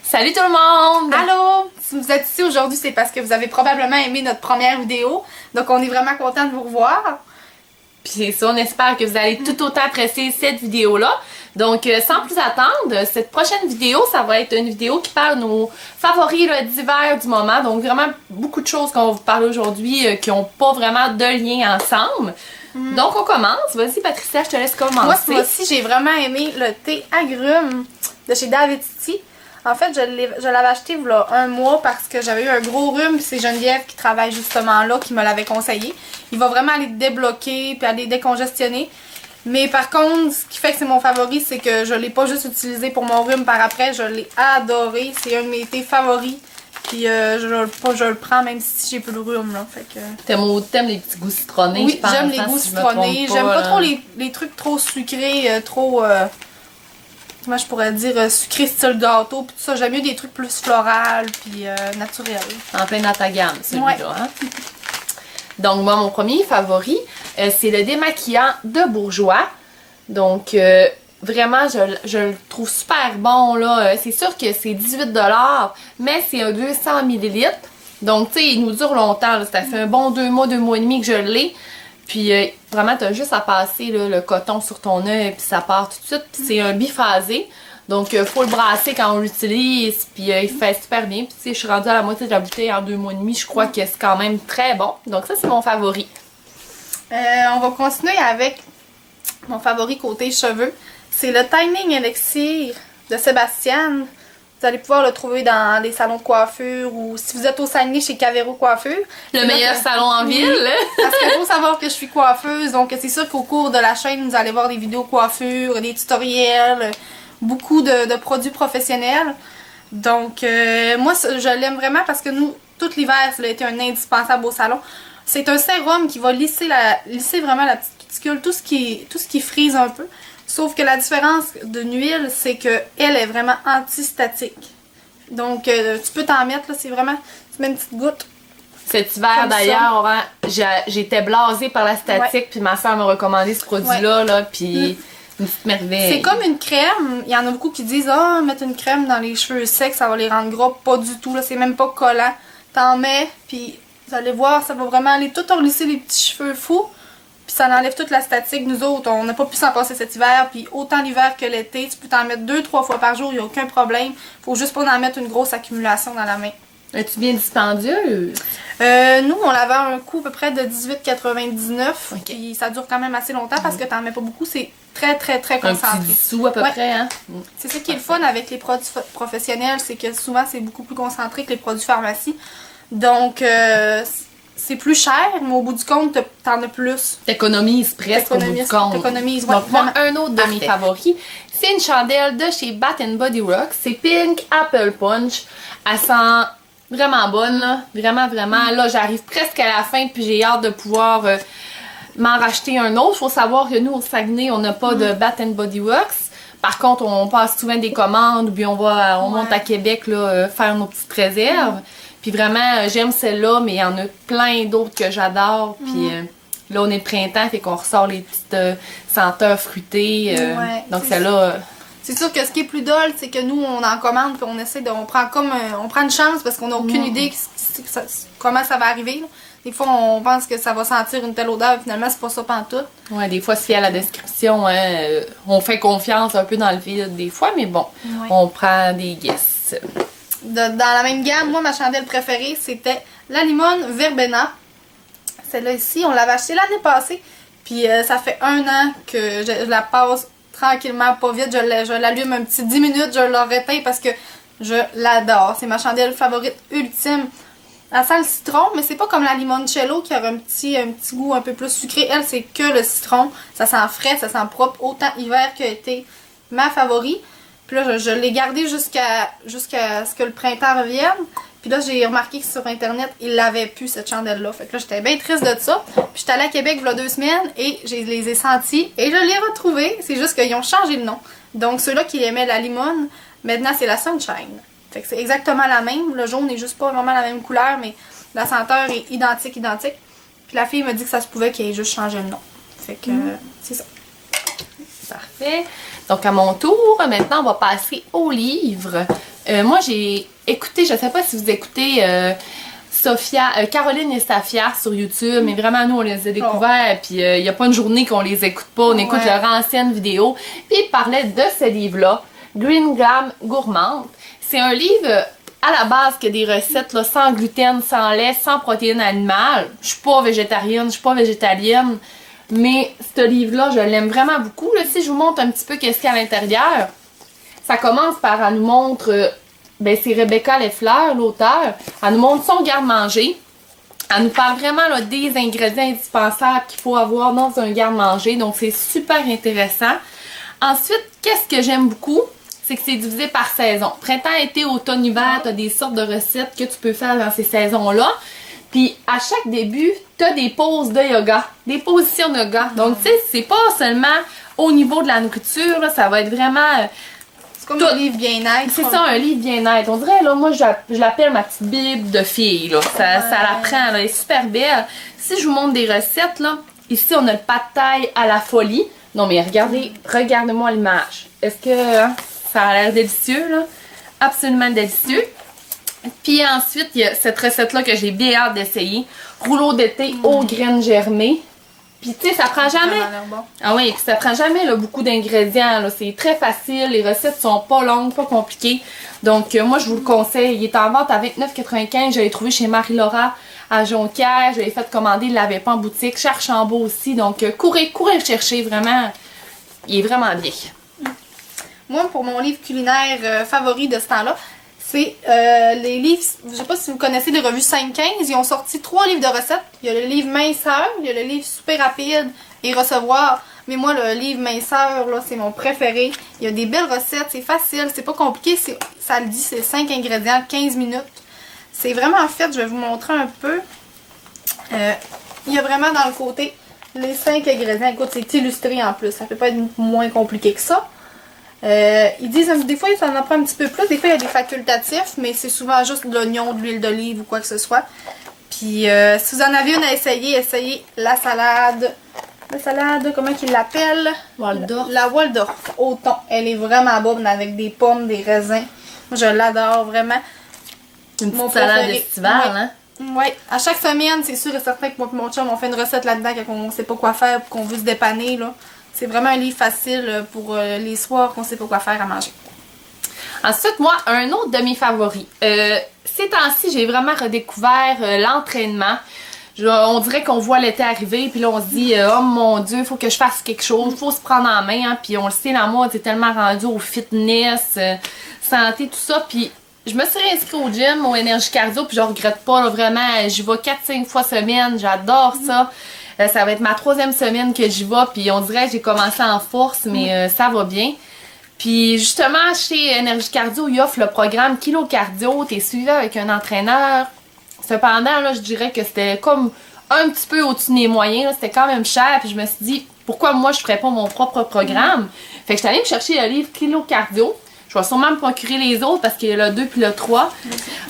Salut tout le monde! Allô! Si vous êtes ici aujourd'hui, c'est parce que vous avez probablement aimé notre première vidéo. Donc on est vraiment content de vous revoir. Puis c'est ça, on espère que vous allez tout autant apprécier cette vidéo-là. Donc sans plus attendre, cette prochaine vidéo, ça va être une vidéo qui parle de nos favoris d'hiver du moment. Donc vraiment beaucoup de choses qu'on va vous parler aujourd'hui qui n'ont pas vraiment de lien ensemble. Donc on commence. Vas-y Patricia, je te laisse commencer. Moi aussi, j'ai vraiment aimé le thé agrumes de chez David City. En fait, je l'avais acheté il y a un mois parce que j'avais eu un gros rhume. C'est Geneviève qui travaille justement là qui me l'avait conseillé. Il va vraiment aller débloquer puis aller décongestionner. Mais par contre, ce qui fait que c'est mon favori, c'est que je l'ai pas juste utilisé pour mon rhume par après. Je l'ai adoré. C'est un de mes thés favoris. Puis je le prends même si j'ai plus le rhume. Là. Fait que... T'aimes les petits goûts citronnés, oui, je pense. J'aime les goûts citronnés. J'aime pas trop les trucs trop sucrés, trop... Comment je pourrais dire, sucré style gâteau, puis tout ça. J'aime mieux des trucs plus florales, puis naturels. En plein dans ta gamme, celui-là. Ouais. Hein? Donc, moi, mon premier favori, c'est le démaquillant de Bourjois. Donc, vraiment, je le trouve super bon, là. C'est sûr que c'est 18$, mais c'est un 200 ml. Donc, tu sais, il nous dure longtemps, là. Ça fait un bon 2 mois et demi que je l'ai. Puis vraiment, tu as juste à passer là, le coton sur ton œil puis ça part tout de suite. Puis c'est un biphasé. Donc, il faut le brasser quand on l'utilise. Puis il fait super bien. Puis tu sais, je suis rendue à la moitié de la bouteille en 2 mois et demi. Je crois que c'est quand même très bon. Donc ça, c'est mon favori. On va continuer avec mon favori côté cheveux. C'est le Timing Elixir de Sébastien. Vous allez pouvoir le trouver dans les salons de coiffure ou si vous êtes au Saguenay chez Cavero Coiffure. Le meilleur salon en ville. Parce qu'il faut savoir que je suis coiffeuse. Donc c'est sûr qu'au cours de la chaîne, vous allez voir des vidéos coiffure, des tutoriels, beaucoup de produits professionnels. Donc moi, je l'aime vraiment parce que nous, tout l'hiver, ça a été un indispensable au salon. C'est un sérum qui va lisser vraiment la petite cuticule, tout ce qui frise un peu. Sauf que la différence d'une huile, c'est qu'elle est vraiment antistatique. Donc, tu peux t'en mettre, là, c'est vraiment... Tu mets une petite goutte. Cet hiver, d'ailleurs, j'étais blasée par la statique, puis ma soeur m'a recommandé ce produit-là, là, puis une petite merveille. C'est comme une crème. Il y en a beaucoup qui disent « Ah, mettre une crème dans les cheveux secs, ça va les rendre gras. » Pas du tout, là, c'est même pas collant. T'en mets, puis vous allez voir, ça va vraiment aller tout enlisser les petits cheveux fous. Puis ça enlève toute la statique. Nous autres, on n'a pas pu s'en passer cet hiver. Puis autant l'hiver que l'été, tu peux t'en mettre 2-3 fois par jour, il n'y a aucun problème. Faut juste pas en mettre une grosse accumulation dans la main. Es-tu bien dispendieuse? Nous, on l'avait à un coût à peu près de 18,99. Okay. Puis ça dure quand même assez longtemps parce que t'en mets pas beaucoup. C'est très, très, très concentré. Un petit dissous à peu près, hein? C'est ça qui est le fun avec les produits professionnels, c'est que souvent, c'est beaucoup plus concentré que les produits pharmacie. Donc, c'est plus cher, mais au bout du compte, t'en as plus. T'économises presque au bout du compte. T'économises, donc, moi, un autre de mes favoris, c'est une chandelle de chez Bath & Body Works. C'est Pink Apple Punch. Elle sent vraiment bonne, là. Vraiment, vraiment. Là, j'arrive presque à la fin, puis j'ai hâte de pouvoir m'en racheter un autre. Faut savoir que nous, au Saguenay, on n'a pas de Bath & Body Works. Par contre, on passe souvent des commandes, ou bien on monte à Québec, là, faire nos petites réserves. Puis vraiment, j'aime celle-là, mais il y en a plein d'autres que j'adore. Puis là, on est le printemps, fait qu'on ressort les petites senteurs fruitées. Donc celle-là... C'est sûr que ce qui est plus dole, c'est que nous, on en commande, puis on essaie de... On prend une chance parce qu'on n'a aucune idée comment ça va arriver. Là. Des fois, on pense que ça va sentir une telle odeur, finalement, c'est pas ça pantoute. Ouais, des fois, se fier à la description, hein, on fait confiance un peu dans le vide des fois, mais bon, on prend des guesses. Dans la même gamme, moi, ma chandelle préférée, c'était la Limone Verbena. Celle-là ici, on l'avait achetée l'année passée. Puis ça fait 1 an que je la passe tranquillement, pas vite. Je l'allume un petit 10 minutes, je la réteins parce que je l'adore. C'est ma chandelle favorite ultime. Elle sent le citron, mais c'est pas comme la limoncello qui a un petit goût un peu plus sucré. Elle, c'est que le citron. Ça sent frais, ça sent propre, autant hiver que été. Ma favorite. Puis là, je l'ai gardée jusqu'à ce que le printemps revienne. Puis là, j'ai remarqué que sur Internet, ils l'avaient plus, cette chandelle-là. Fait que là, j'étais bien triste de ça. Puis j'étais allée à Québec il y a 2 semaines et je les ai sentis. Et je l'ai retrouvée. C'est juste qu'ils ont changé le nom. Donc, ceux-là qui aimaient la limone, maintenant, c'est la Sunshine. Fait que c'est exactement la même. Le jaune n'est juste pas vraiment la même couleur, mais la senteur est identique. Puis la fille me dit que ça se pouvait qu'il ait juste changé le nom. Fait que c'est ça. Parfait. Donc, à mon tour, maintenant, on va passer au livre. Moi, j'ai écouté, je sais pas si vous écoutez Caroline et Safia sur YouTube, mais vraiment, nous, on les a découverts, puis il n'y a pas une journée qu'on les écoute pas, on écoute leur ancienne vidéo. Puis ils parlaient de ce livre-là, Green Graham Gourmande. C'est un livre à la base qui a des recettes là, sans gluten, sans lait, sans protéines animales. Je suis pas végétarienne, je suis pas végétalienne, mais ce livre-là, je l'aime vraiment beaucoup. Là, si je vous montre un petit peu qu'est-ce qu'il y a à l'intérieur, ça commence par, elle nous montre, c'est Rebecca Leffler, l'auteur, elle nous montre son garde-manger. Elle nous parle vraiment là, des ingrédients indispensables qu'il faut avoir dans un garde-manger, donc c'est super intéressant. Ensuite, qu'est-ce que j'aime beaucoup? C'est que c'est divisé par saison. Printemps, été, automne, hiver, tu as des sortes de recettes que tu peux faire dans ces saisons-là. Puis à chaque début, tu as des poses de yoga, des positions de yoga. Donc, tu sais, c'est pas seulement au niveau de la nourriture, là, ça va être vraiment... c'est comme un livre bien-être. C'est ça, un livre bien-être. On dirait, là, moi, je l'appelle ma petite bible de fille, là. Ça la prend, là, elle est super belle. Si je vous montre des recettes, là, ici, on a le pad thai à la folie. Non, mais regardez-moi l'image. Est-ce que... ça a l'air délicieux, là. Absolument délicieux. Puis ensuite, il y a cette recette-là que j'ai bien hâte d'essayer. Rouleau d'été aux graines germées. Puis tu sais, ça prend jamais... Bon. Ah oui, puis ça prend jamais là, beaucoup d'ingrédients. C'est très facile. Les recettes sont pas longues, pas compliquées. Donc moi, je vous le conseille. Il est en vente à 29,95 $. Je l'ai trouvé chez Marie-Laura à Jonquière. Je l'ai fait commander. Il ne l'avait pas en boutique. Chez Archambault aussi. Donc courez le chercher. Vraiment, il est vraiment bien. Moi, pour mon livre culinaire favori de ce temps-là, c'est les livres, je sais pas si vous connaissez les revues 5-15, ils ont sorti 3 livres de recettes. Il y a le livre Minceur, il y a le livre Super rapide et Recevoir. Mais moi, le livre Minceur, là, c'est mon préféré. Il y a des belles recettes, c'est facile, c'est pas compliqué. Ça le dit, c'est 5 ingrédients, 15 minutes. C'est vraiment fait, je vais vous montrer un peu. Il y a vraiment dans le côté les 5 ingrédients. Écoute, c'est illustré en plus, ça peut pas être moins compliqué que ça. Ils disent des fois ça en prend un petit peu plus, des fois il y a des facultatifs, mais c'est souvent juste de l'oignon, de l'huile d'olive ou quoi que ce soit. Puis si vous en avez une à essayer, essayez la salade. La salade, comment qu'ils l'appellent? Waldorf. La Waldorf au thon. Elle est vraiment bonne avec des pommes, des raisins. Moi je l'adore vraiment. Une petite salade estivale, hein? Oui, à chaque semaine, c'est sûr et certain que moi et mon chum on fait une recette là-dedans quand on sait pas quoi faire pour qu'on veut se dépanner là. C'est vraiment un livre facile pour les soirs qu'on sait pas quoi faire à manger. Ensuite, moi, un autre de mes favoris. Ces temps-ci, j'ai vraiment redécouvert l'entraînement. On dirait qu'on voit l'été arriver, puis là, on se dit « Oh mon Dieu, il faut que je fasse quelque chose, il faut se prendre en main. Hein. » Puis on le sait, la mode est tellement rendue au fitness, santé, tout ça. Puis je me suis réinscrite au gym, au énergie cardio, puis je regrette pas, là, vraiment. J'y vais 4-5 fois semaine, j'adore ça. Ça va être ma 3e semaine que j'y vais, puis on dirait que j'ai commencé en force, mais ça va bien. Puis justement, chez Énergie Cardio, ils offrent le programme Kilo Cardio, t'es suivi avec un entraîneur. Cependant, là, je dirais que c'était comme un petit peu au-dessus de mes moyens, c'était quand même cher, puis je me suis dit, pourquoi moi je ferais pas mon propre programme? Fait que je suis allée me chercher le livre Kilo Cardio. Je vais sûrement me procurer les autres parce qu'il y a le 2 puis le 3.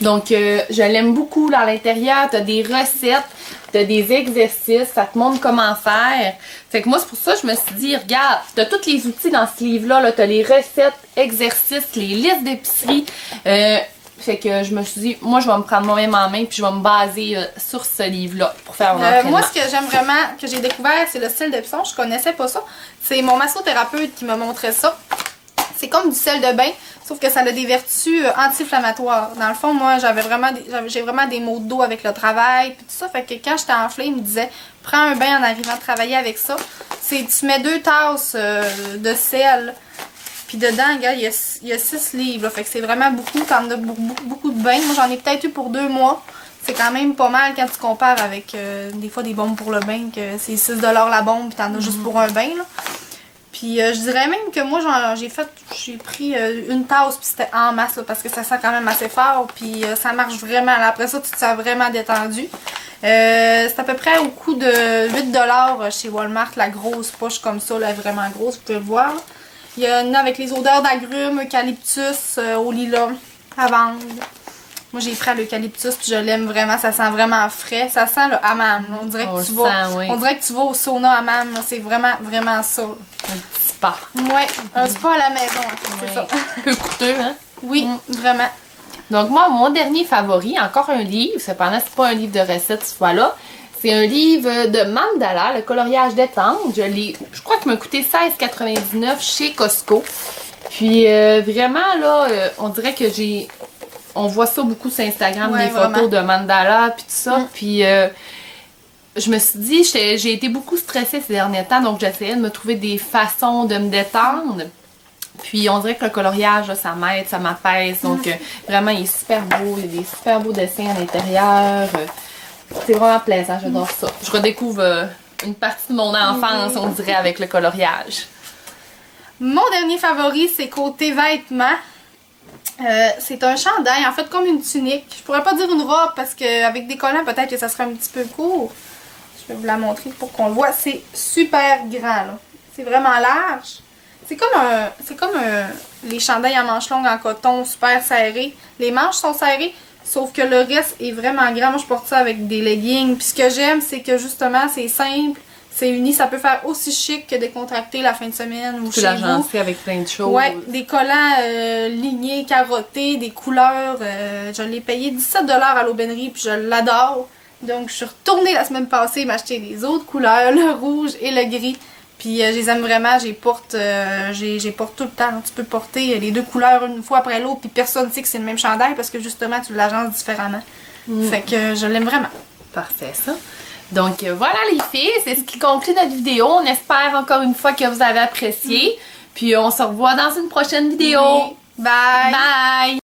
Donc, je l'aime beaucoup. Là, à l'intérieur, tu as des recettes, tu as des exercices, ça te montre comment faire. Fait que moi, c'est pour ça que je me suis dit, regarde, tu as tous les outils dans ce livre-là. -là, tu as les recettes, exercices, les listes d'épicerie. Fait que je me suis dit, moi, je vais me prendre moi-même en main puis je vais me baser sur ce livre-là pour faire mon entraînement. Moi, ce que j'aime vraiment, que j'ai découvert, c'est le style d'épicon. Je connaissais pas ça. C'est mon massothérapeute qui m'a montré ça. C'est comme du sel de bain, sauf que ça a des vertus anti-inflammatoires. Dans le fond, moi, j'ai vraiment des maux de dos avec le travail, puis tout ça. Fait que quand j'étais enflée, il me disait, prends un bain en arrivant de travailler avec ça. Tu mets 2 tasses de sel, puis dedans, regarde, il y a 6 livres. Là, fait que c'est vraiment beaucoup, t'en as beaucoup de bains. Moi, j'en ai peut-être eu pour 2 mois. C'est quand même pas mal quand tu compares avec des fois des bombes pour le bain, que c'est 6 $ la bombe, puis t'en as juste pour un bain, là. Puis je dirais même que moi j'ai pris une tasse puis c'était en masse là, parce que ça sent quand même assez fort puis ça marche vraiment. Là, après ça tu te sens vraiment détendu. C'est à peu près au coût de 8 $ chez Walmart, la grosse poche comme ça, là, vraiment grosse, vous pouvez le voir. Il y en a avec les odeurs d'agrumes, eucalyptus, au lilas à vendre. Moi j'ai pris à l'eucalyptus puis je l'aime vraiment, ça sent vraiment frais, ça sent le hammam. On dirait que on dirait que tu vas au sauna hammam, c'est vraiment ça. Un petit spa. Ouais, un spa à la maison, c'est ça. Un peu coûteux, hein? Oui, vraiment. Donc moi, mon dernier favori, encore un livre, cependant c'est pas un livre de recettes cette fois-là, c'est un livre de mandala, le coloriage détente. Je crois qu'il m'a coûté 16,99 chez Costco. Puis vraiment là, on dirait que on voit ça beaucoup sur Instagram, Ouais, des photos de mandala puis tout ça. Puis je me suis dit, j'ai été beaucoup stressée ces derniers temps, donc j'essayais de me trouver des façons de me détendre. Puis on dirait que le coloriage, là, ça m'aide, ça m'apaise. Donc vraiment, il est super beau. Il y a des super beaux dessins à l'intérieur. C'est vraiment plaisant, j'adore ça. Je redécouvre une partie de mon enfance, on dirait, avec le coloriage. Mon dernier favori, c'est côté vêtements. C'est un chandail, en fait, comme une tunique. Je pourrais pas dire une robe parce qu'avec des collants, peut-être que ça serait un petit peu court. Je vais vous la montrer pour qu'on le voit. C'est super grand, là. C'est vraiment large. C'est comme les chandails à manches longues en coton super serrés. Les manches sont serrées, sauf que le reste est vraiment grand. Moi, je porte ça avec des leggings. Puis ce que j'aime, c'est que justement, c'est simple, c'est uni. Ça peut faire aussi chic que décontracté la fin de semaine ou chez vous. L'agencer avec plein de choses. Ouais, des collants lignés, carottés, des couleurs. Je l'ai payé 17$ à l'aubainerie, puis je l'adore. Donc, je suis retournée la semaine passée m'acheter les autres couleurs, le rouge et le gris. Puis je les aime vraiment, j'y porte tout le temps. Tu peux porter les deux couleurs une fois après l'autre, puis personne ne sait que c'est le même chandail parce que justement tu l'agences différemment. Fait que je l'aime vraiment. Parfait ça. Donc voilà les filles, c'est ce qui conclut notre vidéo. On espère encore une fois que vous avez apprécié. Puis on se revoit dans une prochaine vidéo. Oui. Bye! Bye!